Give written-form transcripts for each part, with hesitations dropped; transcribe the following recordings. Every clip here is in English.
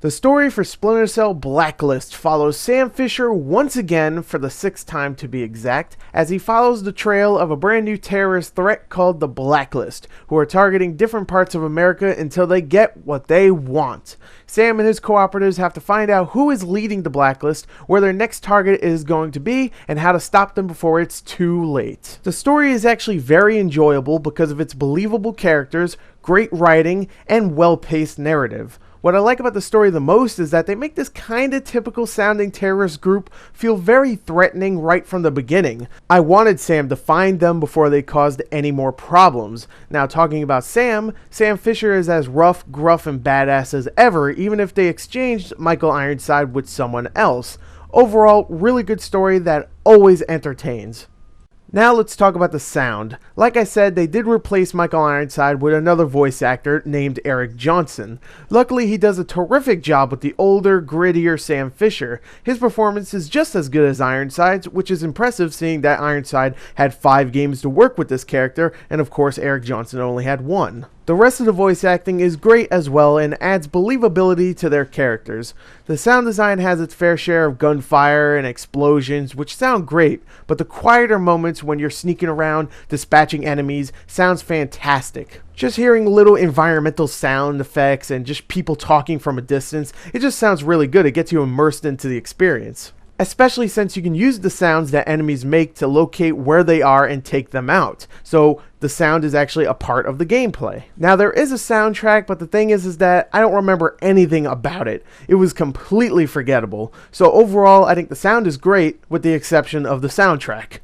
The story for Splinter Cell Blacklist follows Sam Fisher once again, for the 6th time to be exact, as he follows the trail of a brand new terrorist threat called the Blacklist, who are targeting different parts of America until they get what they want. Sam and his cooperatives have to find out who is leading the Blacklist, where their next target is going to be, and how to stop them before it's too late. The story is actually very enjoyable because of its believable characters, great writing, and well-paced narrative. What I like about the story the most is that they make this kinda typical sounding terrorist group feel very threatening right from the beginning. I wanted Sam to find them before they caused any more problems. Now, talking about Sam Fisher is as rough, gruff, and badass as ever, even if they exchanged Michael Ironside with someone else. Overall, really good story that always entertains. Now let's talk about the sound. Like I said, they did replace Michael Ironside with another voice actor named Eric Johnson. Luckily, he does a terrific job with the older, grittier Sam Fisher. His performance is just as good as Ironside's, which is impressive seeing that Ironside had 5 games to work with this character, and of course Eric Johnson only had 1. The rest of the voice acting is great as well and adds believability to their characters. The sound design has its fair share of gunfire and explosions, which sound great, but the quieter moments when you're sneaking around, dispatching enemies, sounds fantastic. Just hearing little environmental sound effects and just people talking from a distance, it just sounds really good. It gets you immersed into the experience. Especially since you can use the sounds that enemies make to locate where they are and take them out. So the sound is actually a part of the gameplay. Now there is a soundtrack, but the thing is that I don't remember anything about it. It was completely forgettable. So overall, I think the sound is great, with the exception of the soundtrack.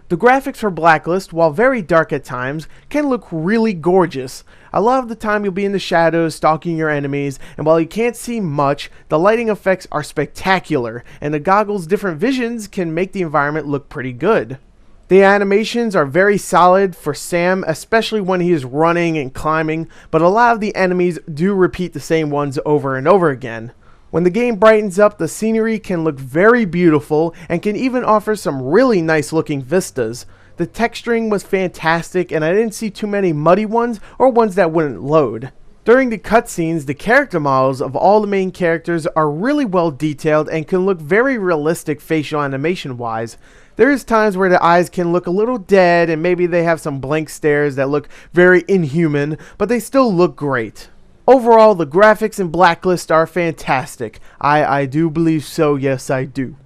The graphics for Blacklist, while very dark at times, can look really gorgeous. A lot of the time you'll be in the shadows stalking your enemies, and while you can't see much, the lighting effects are spectacular, and the goggles' different visions can make the environment look pretty good. The animations are very solid for Sam, especially when he is running and climbing, but a lot of the enemies do repeat the same ones over and over again. When the game brightens up, the scenery can look very beautiful and can even offer some really nice looking vistas. The texturing was fantastic, and I didn't see too many muddy ones or ones that wouldn't load. During the cutscenes, the character models of all the main characters are really well detailed and can look very realistic facial animation wise. There is times where the eyes can look a little dead and maybe they have some blank stares that look very inhuman, but they still look great. Overall, the graphics in Blacklist are fantastic. I do believe so, yes I do.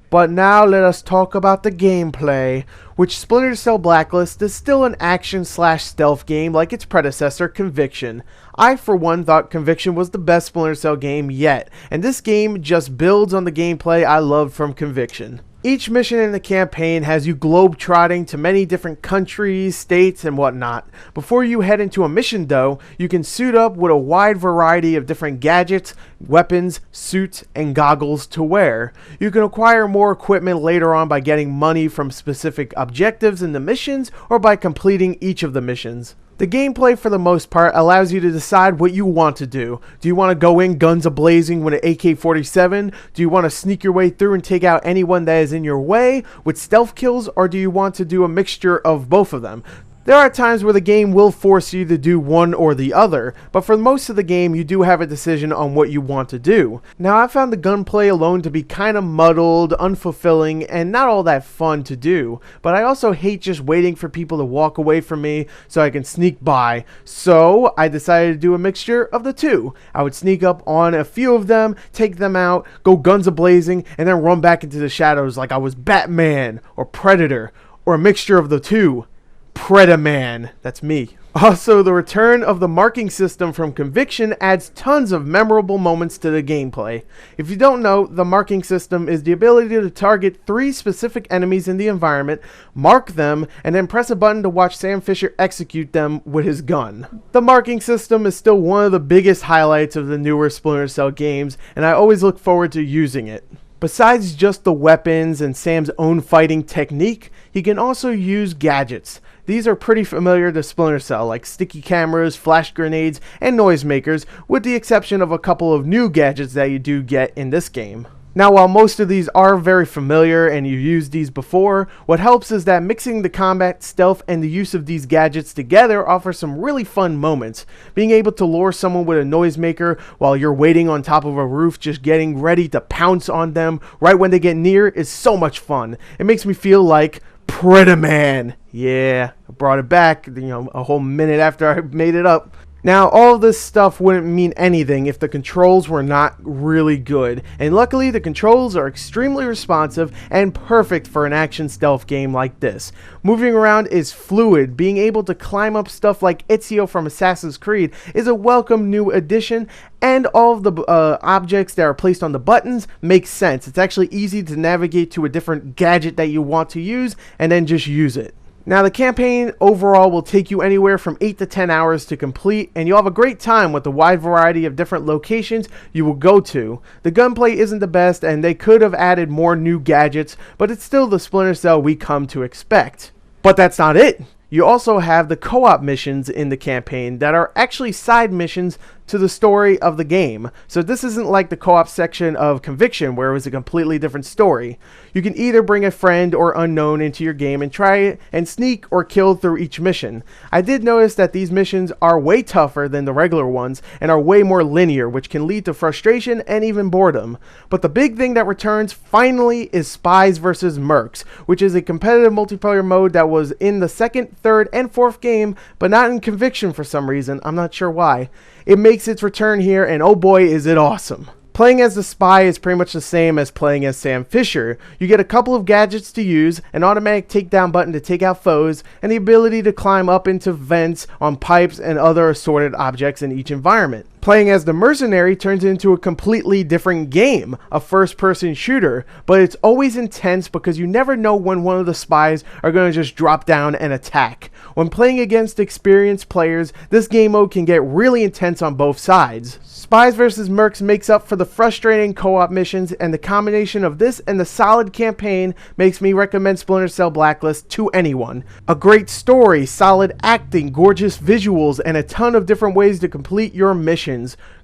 But now let us talk about the gameplay, which Splinter Cell Blacklist is still an action/stealth game like its predecessor, Conviction. I for one thought Conviction was the best Splinter Cell game yet, and this game just builds on the gameplay I loved from Conviction. Each mission in the campaign has you globe-trotting to many different countries, states, and whatnot. Before you head into a mission though, you can suit up with a wide variety of different gadgets, weapons, suits, and goggles to wear. You can acquire more equipment later on by getting money from specific objectives in the missions or by completing each of the missions. The gameplay for the most part allows you to decide what you want to do. Do you want to go in guns a-blazing with an AK-47? Do you want to sneak your way through and take out anyone that is in your way with stealth kills? Or do you want to do a mixture of both of them? There are times where the game will force you to do one or the other, but for most of the game you do have a decision on what you want to do. Now I found the gunplay alone to be kind of muddled, unfulfilling, and not all that fun to do, but I also hate just waiting for people to walk away from me so I can sneak by, so I decided to do a mixture of the two. I would sneak up on a few of them, take them out, go guns a-blazing, and then run back into the shadows like I was Batman or Predator, or a mixture of the two. Predaman, that's me. Also, the return of the marking system from Conviction adds tons of memorable moments to the gameplay. If you don't know, the marking system is the ability to target 3 specific enemies in the environment, mark them, and then press a button to watch Sam Fisher execute them with his gun. The marking system is still one of the biggest highlights of the newer Splinter Cell games, and I always look forward to using it. Besides just the weapons and Sam's own fighting technique, he can also use gadgets. These are pretty familiar to Splinter Cell, like sticky cameras, flash grenades, and noisemakers, with the exception of a couple of new gadgets that you do get in this game. Now, while most of these are very familiar and you've used these before, what helps is that mixing the combat, stealth, and the use of these gadgets together offers some really fun moments. Being able to lure someone with a noisemaker while you're waiting on top of a roof, just getting ready to pounce on them right when they get near, is so much fun. It makes me feel like Predator Man. Yeah, I brought it back, a whole minute after I made it up. Now, all of this stuff wouldn't mean anything if the controls were not really good, and luckily the controls are extremely responsive and perfect for an action stealth game like this. Moving around is fluid. Being able to climb up stuff like Ezio from Assassin's Creed is a welcome new addition, and all of the objects that are placed on the buttons make sense. It's actually easy to navigate to a different gadget that you want to use and then just use it. Now, the campaign overall will take you anywhere from 8 to 10 hours to complete, and you'll have a great time with the wide variety of different locations you will go to. The gunplay isn't the best, and they could have added more new gadgets, but it's still the Splinter Cell we come to expect. But that's not it. You also have the co-op missions in the campaign that are actually side missions to the story of the game. So this isn't like the co-op section of Conviction where it was a completely different story. You can either bring a friend or unknown into your game and try it and sneak or kill through each mission. I did notice that these missions are way tougher than the regular ones and are way more linear, which can lead to frustration and even boredom. But the big thing that returns finally is Spies vs. Mercs, which is a competitive multiplayer mode that was in the second, third, and fourth game, but not in Conviction for some reason. I'm not sure why. It makes its return here, and oh boy is it awesome. Playing as the spy is pretty much the same as playing as Sam Fisher. You get a couple of gadgets to use, an automatic takedown button to take out foes, and the ability to climb up into vents on pipes and other assorted objects in each environment. Playing as the mercenary turns into a completely different game, a first-person shooter, but it's always intense because you never know when one of the spies are going to just drop down and attack. When playing against experienced players, this game mode can get really intense on both sides. Spies vs. Mercs makes up for the frustrating co-op missions, and the combination of this and the solid campaign makes me recommend Splinter Cell Blacklist to anyone. A great story, solid acting, gorgeous visuals, and a ton of different ways to complete your missions.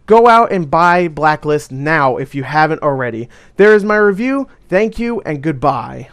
Go out and buy Blacklist now if you haven't already. There is my review. Thank you and goodbye.